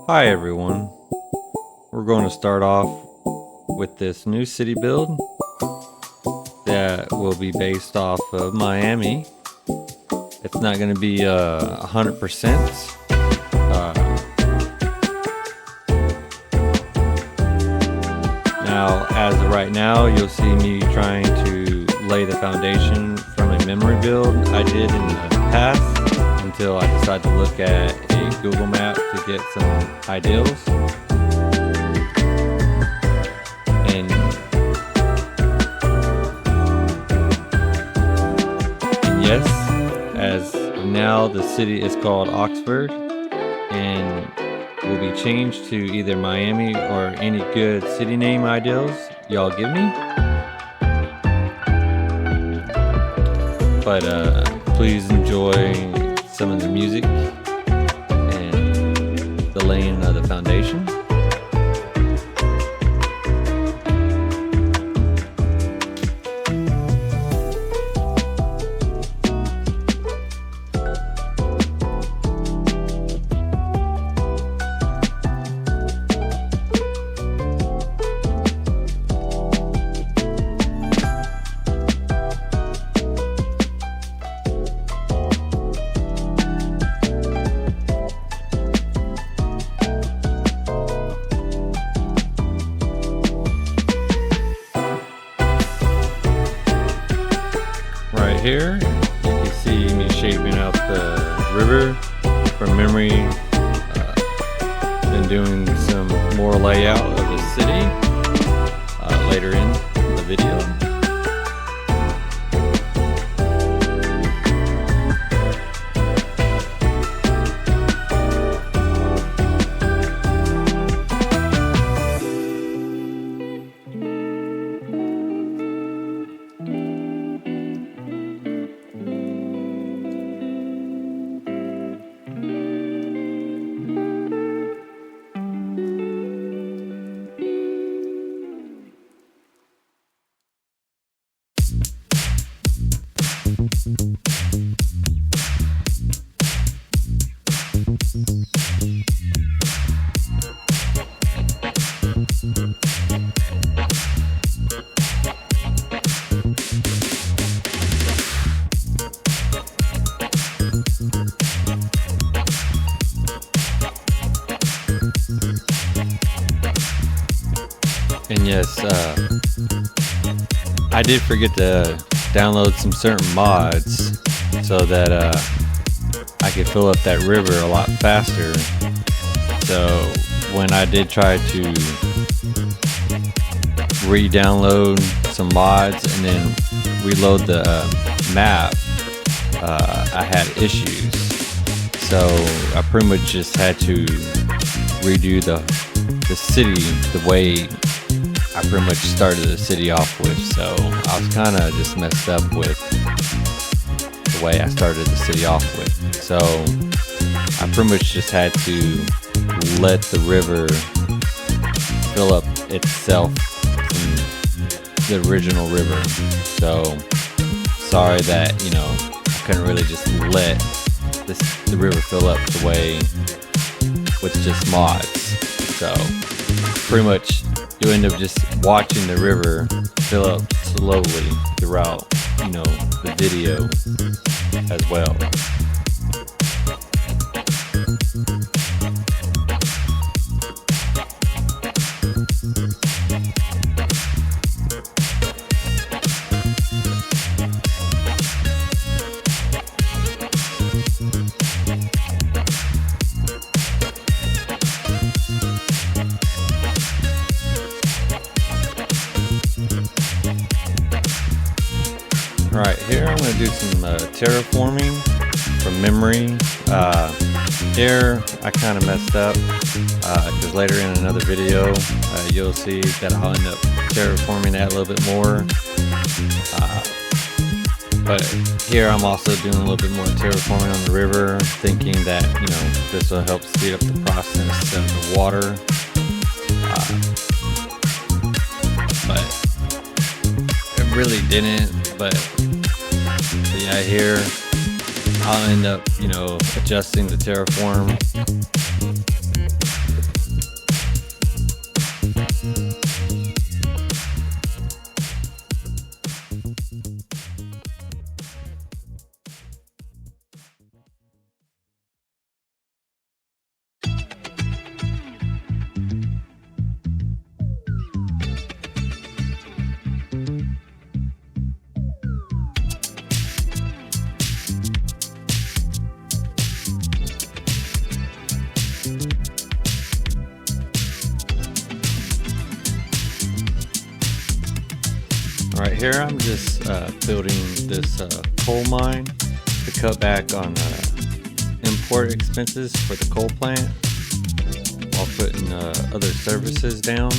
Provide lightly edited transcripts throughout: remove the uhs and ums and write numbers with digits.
Hi everyone. We're going to start off with this new city build that will be based off of Miami. It's not going to be 100%. Now, as of right now, you'll see me trying to lay the foundation from a memory build I did in the past until I decided to look at a Google map to get some ideals. And yes, as of now, the city is called Oxford and will be changed to either Miami or any good city name ideals y'all give me. But please enjoy some of the music and the laying of the foundation. Right here, you can see me shaping out the river from memory, and doing some more layout of the city later in the video. And yes, I did forget to download some certain mods so that I could fill up that river a lot faster. So when I did try to re-download some mods and then reload the map, I had issues. So I pretty much just had to redo the city the way I pretty much started the city off with. So I was kind of just messed up with the way I started the city off with. So I pretty much just had to let the river fill up itself in the original river. So sorry that, I couldn't really just let the river fill up the way with just mods. So pretty much you end up just watching the river fill up slowly throughout, the video as well. Right here, I'm going to do some terraforming from memory. Here, I kind of messed up because later in another video, you'll see that I'll end up terraforming that a little bit more. But here, I'm also doing a little bit more terraforming on the river, thinking that this will help speed up the process of the water. But it really didn't. But yeah, here I'll end up, adjusting the terraform Right here, I'm just building this coal mine to cut back on import expenses for the coal plant while putting other services down.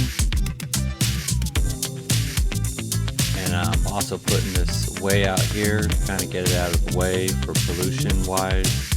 And I'm also putting this way out here to kind of get it out of the way for pollution wise.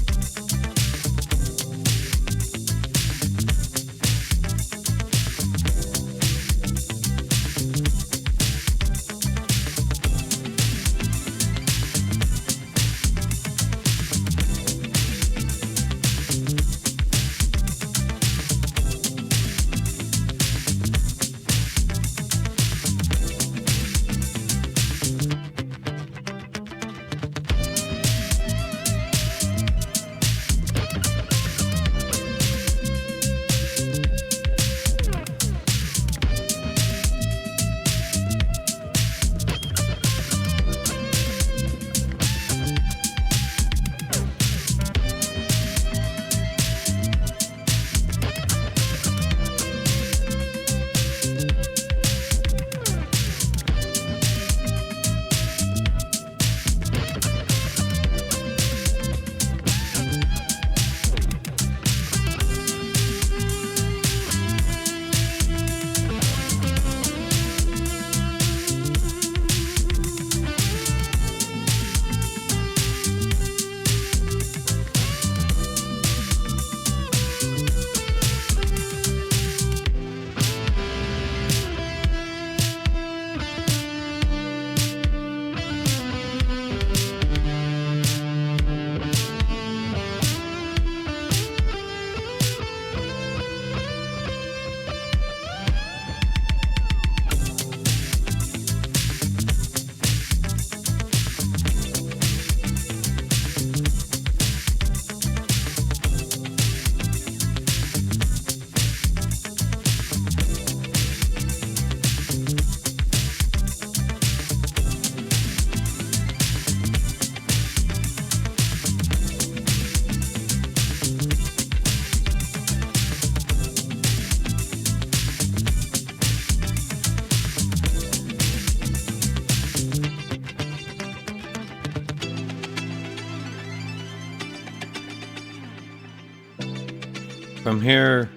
From here,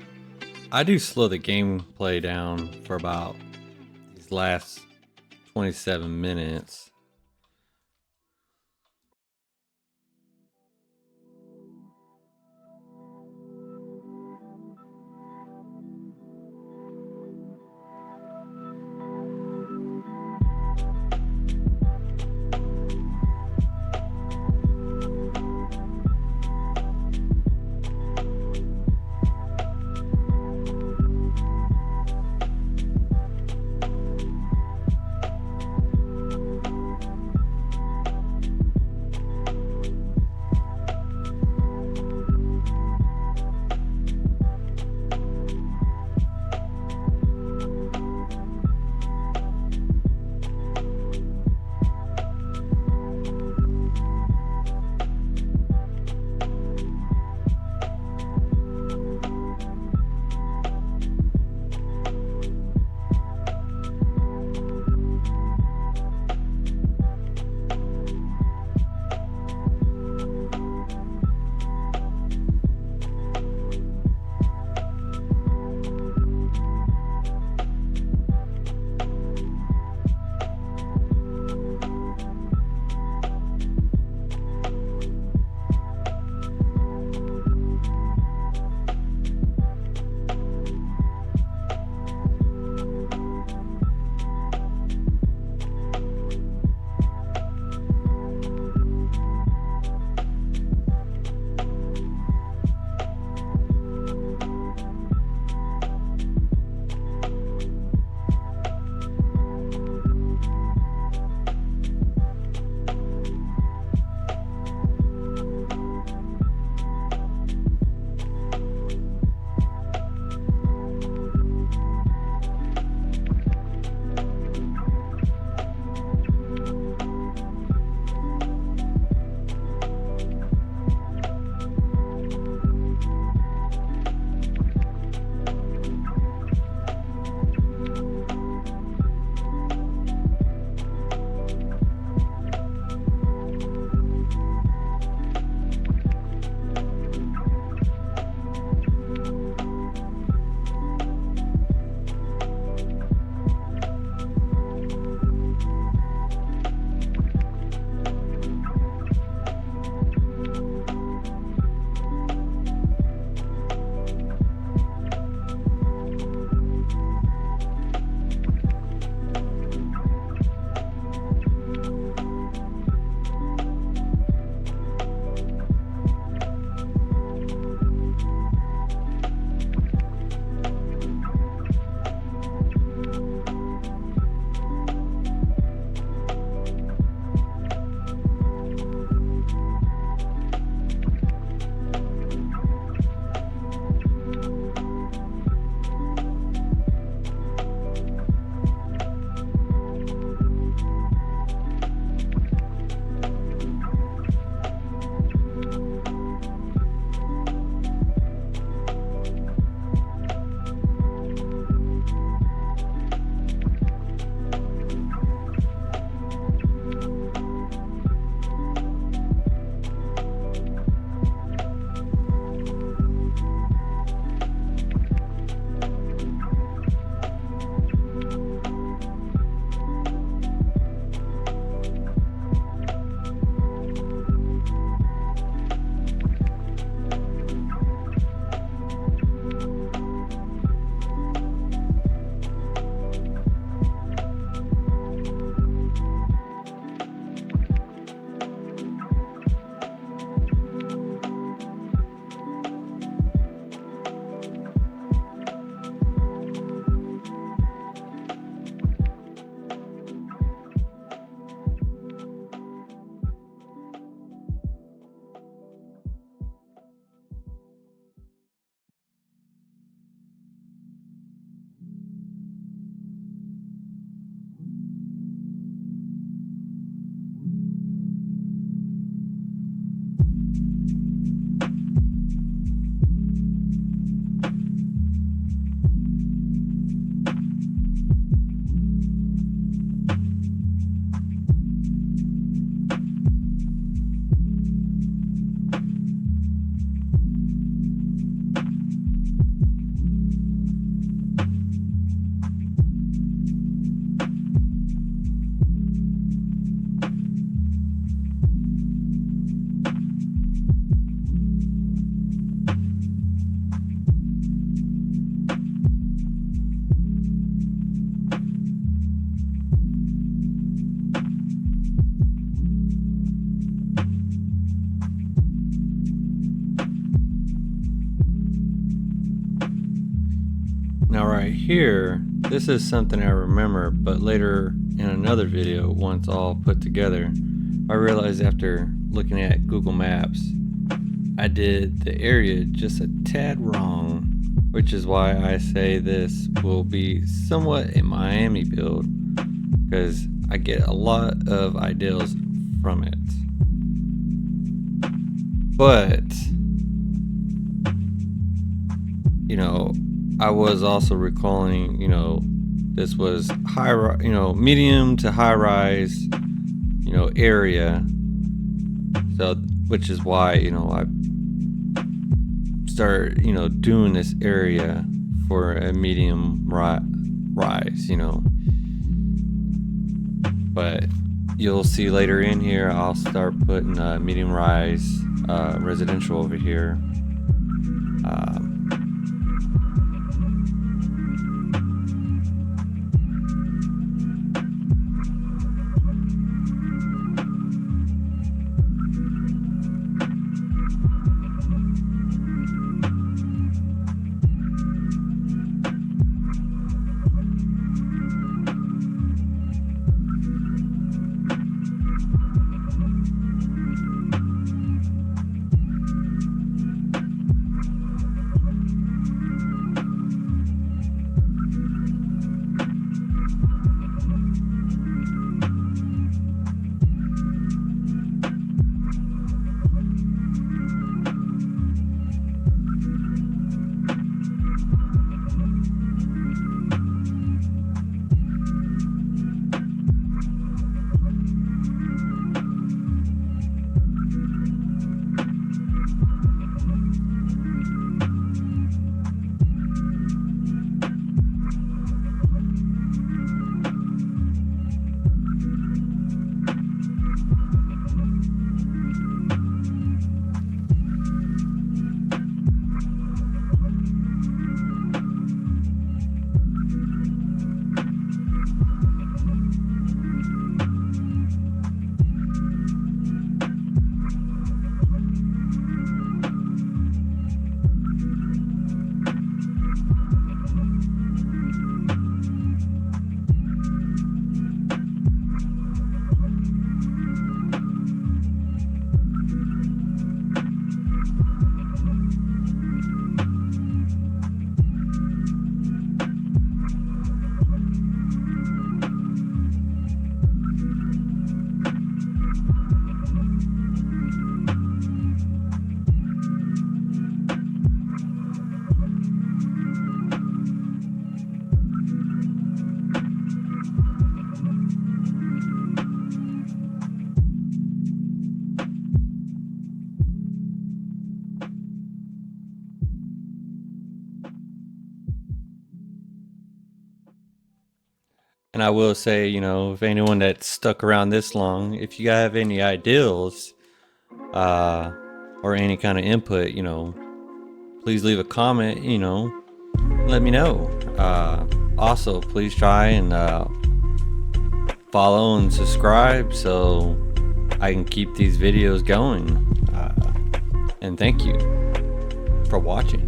I do slow the gameplay down for about these last 27 minutes. Now right here, this is something I remember, but later in another video, once all put together, I realized after looking at Google Maps, I did the area just a tad wrong, which is why I say this will be somewhat a Miami build, because I get a lot of ideals from it. But, you know, I was also recalling, this was medium to high rise, area. So, which is why, I started, doing this area for a medium rise, But you'll see later in here, I'll start putting medium rise residential over here. And I will say, if anyone that's stuck around this long, if you have any ideals or any kind of input, please leave a comment, let me know. Also, please try and follow and subscribe so I can keep these videos going. And thank you for watching.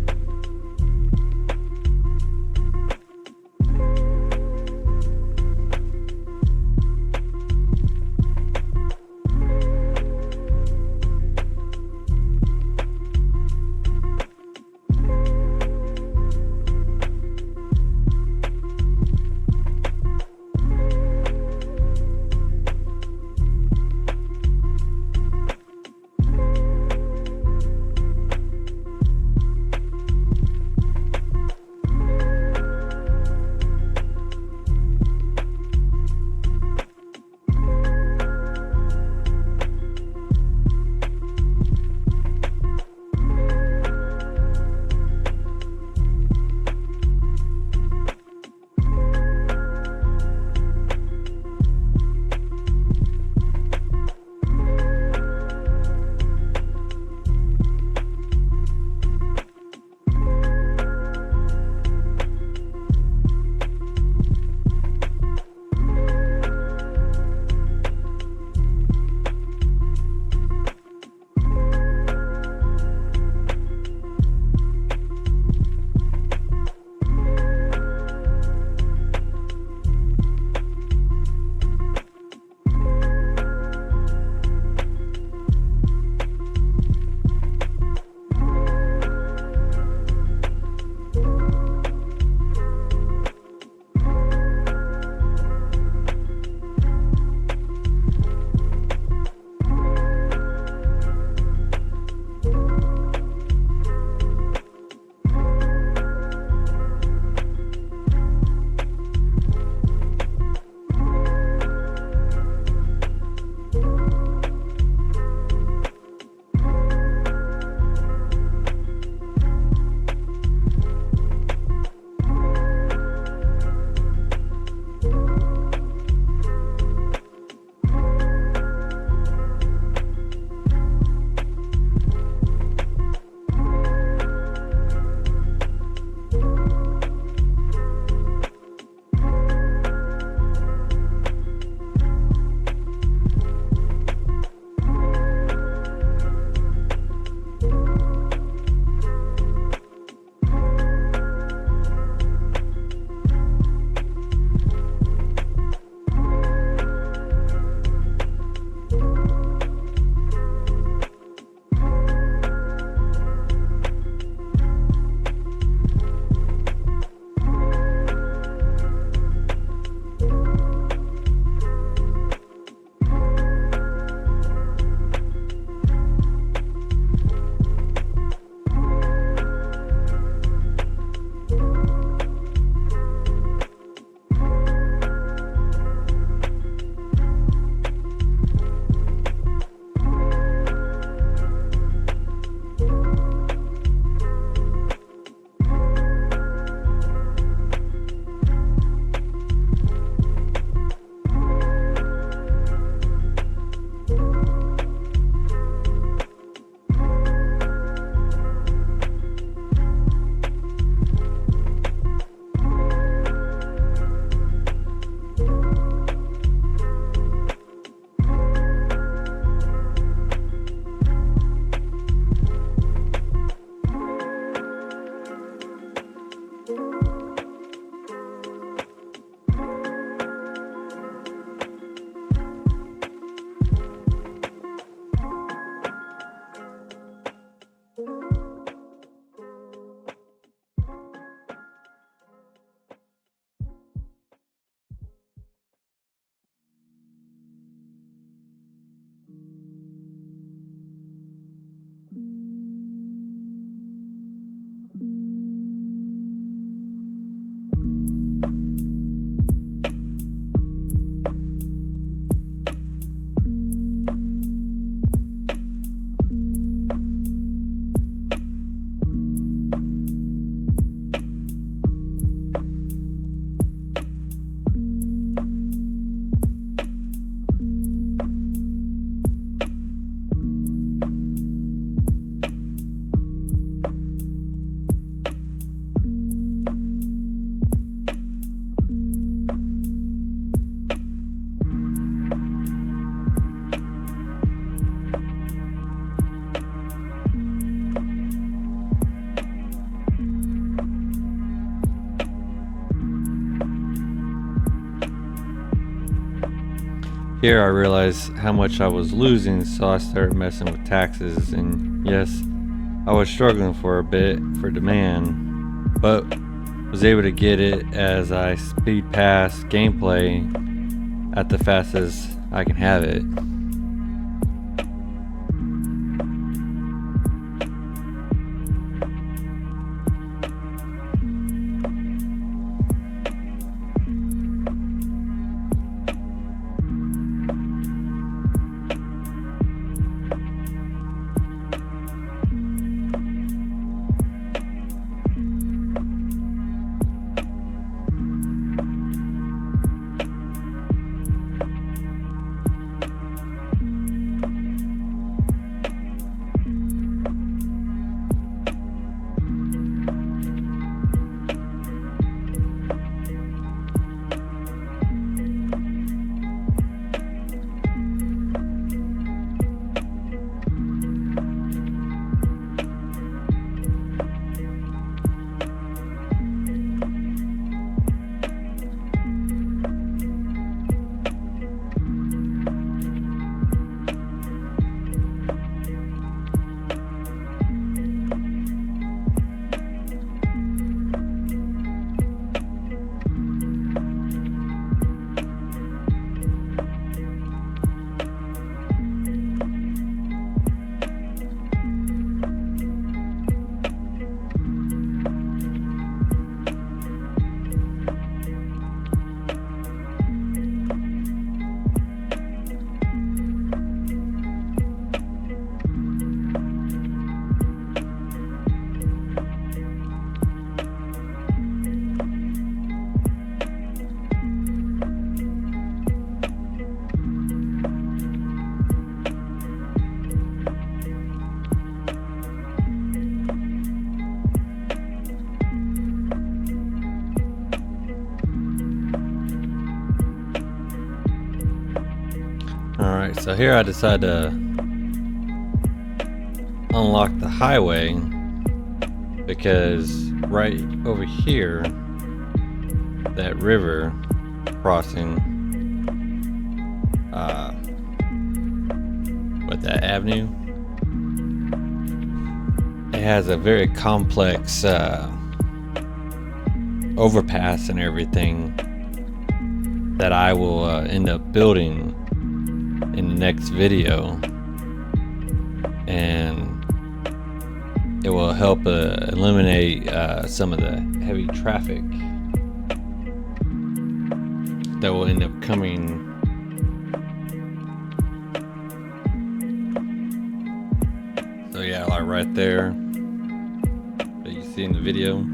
here I realized how much I was losing, so I started messing with taxes. And yes, I was struggling for a bit for demand, but was able to get it as I speed past gameplay at the fastest I can have it. Alright, so here I decided to unlock the highway because right over here, that river crossing with that avenue, it has a very complex overpass and everything that I will end up building in the next video, and it will help eliminate some of the heavy traffic that will end up coming so yeah, like right there that you see in the video.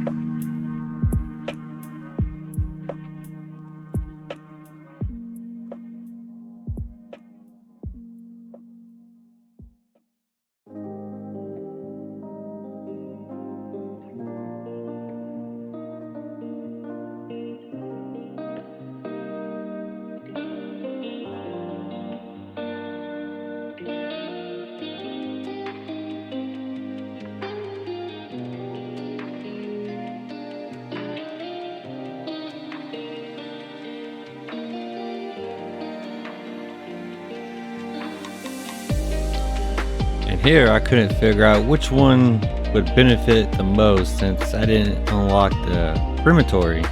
And here I couldn't figure out which one would benefit the most since I didn't unlock the crematory.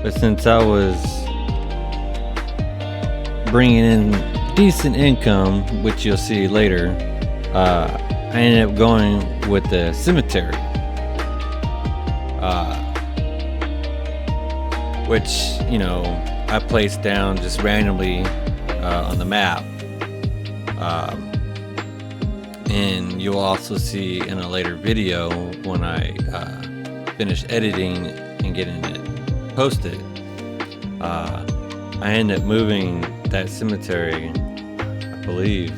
But since I was bringing in decent income, which you'll see later, I ended up going with the cemetery, which, you know, I placed down just randomly on the map. And you'll also see in a later video when I finish editing and getting it posted, I ended up moving that cemetery, I believe,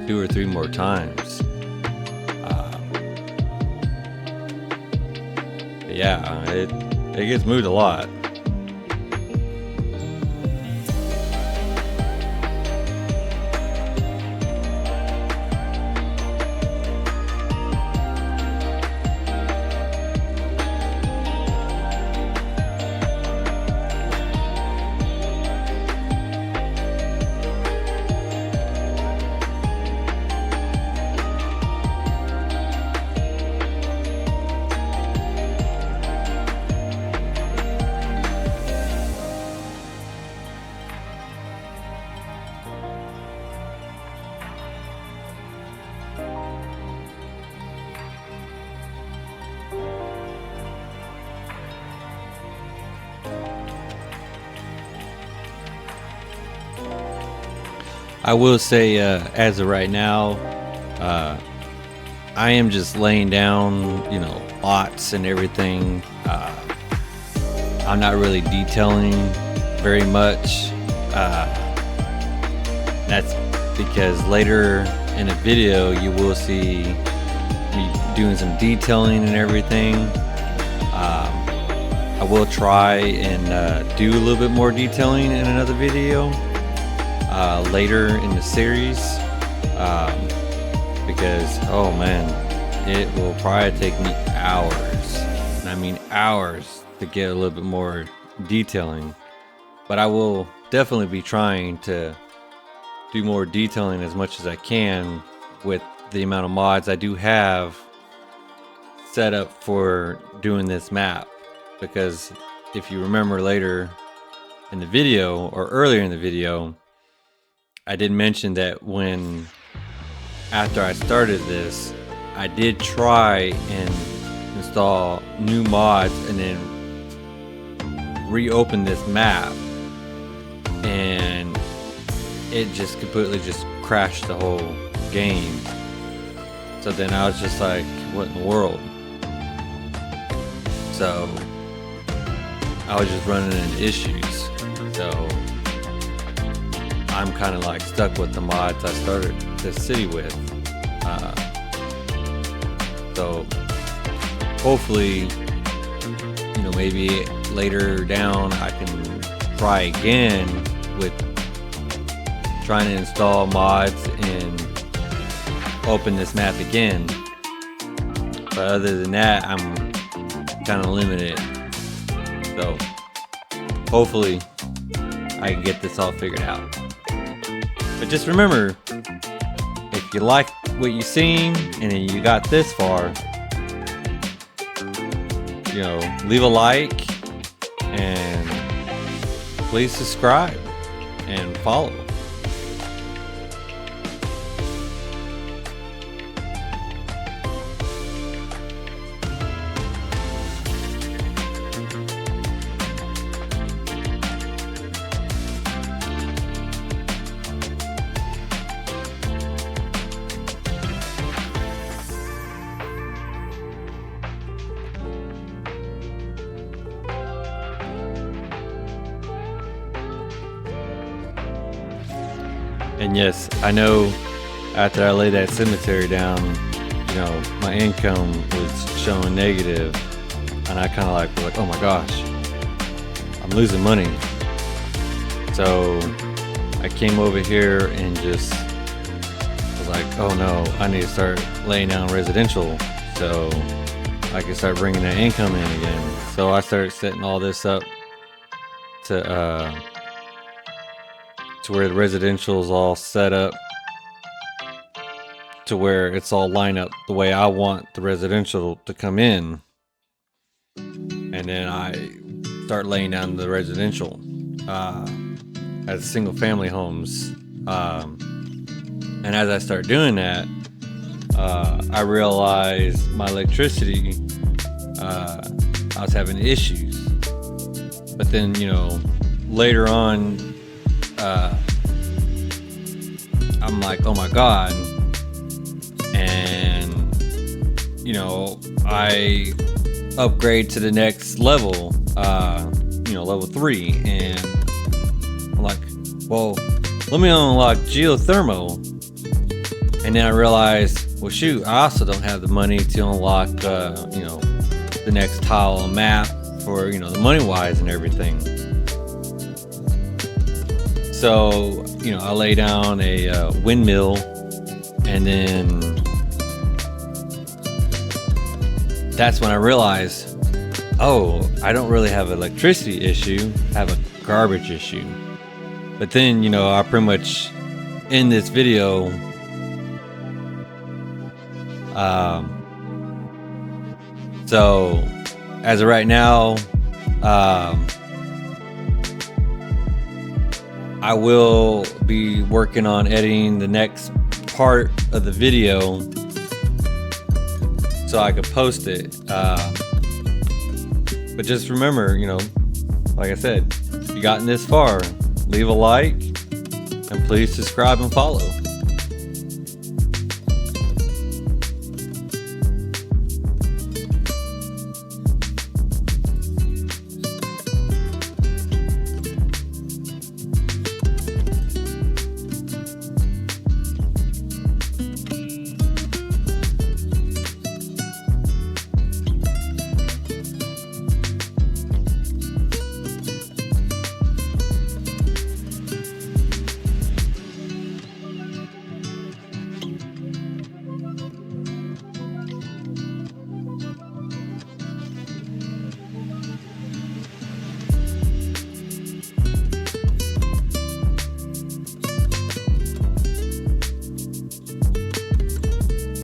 2 or 3 more times. Yeah, it gets moved a lot. I will say, as of right now, I am just laying down, lots and everything. I'm not really detailing very much. That's because later in a video you will see me doing some detailing and everything. I will try and do a little bit more detailing in another video later in the series, because oh man, it will probably take me hours, and I mean hours, to get a little bit more detailing. But I will definitely be trying to do more detailing as much as I can with the amount of mods I do have set up for doing this map. Because if you remember later in the video, or earlier in the video, I did mention that after I started this, I did try and install new mods and then reopen this map, and it just completely just crashed the whole game. So then I was just like, what in the world? So I was just running into issues. So I'm kind of like stuck with the mods I started this city with. So hopefully, maybe later down I can try again with trying to install mods and open this map again. But other than that, I'm kind of limited. So hopefully I can get this all figured out. But just remember, if you like what you've seen and you got this far, leave a like and please subscribe and follow. And yes, I know after I laid that cemetery down, my income was showing negative, and I kind of was like, oh my gosh, I'm losing money. So I came over here and just was like, oh no, I need to start laying down residential so I can start bringing that income in again. So I started setting all this up to where the residential is all set up to where it's all lined up the way I want the residential to come in, and then I start laying down the residential as single family homes, and as I start doing that, I realized my electricity, I was having issues. But then later on, I'm like, oh my god, and I upgrade to the next level, level 3, and I'm like, well, let me unlock geothermal. And then I realized, well shoot, I also don't have the money to unlock the next tile on map for the money wise and everything. So, I lay down a windmill, and then that's when I realized, oh, I don't really have an electricity issue, I have a garbage issue. But then, I pretty much, in this video, so as of right now, I will be working on editing the next part of the video so I could post it. But just remember, like I said, if you gotten this far, leave a like, And please subscribe and follow.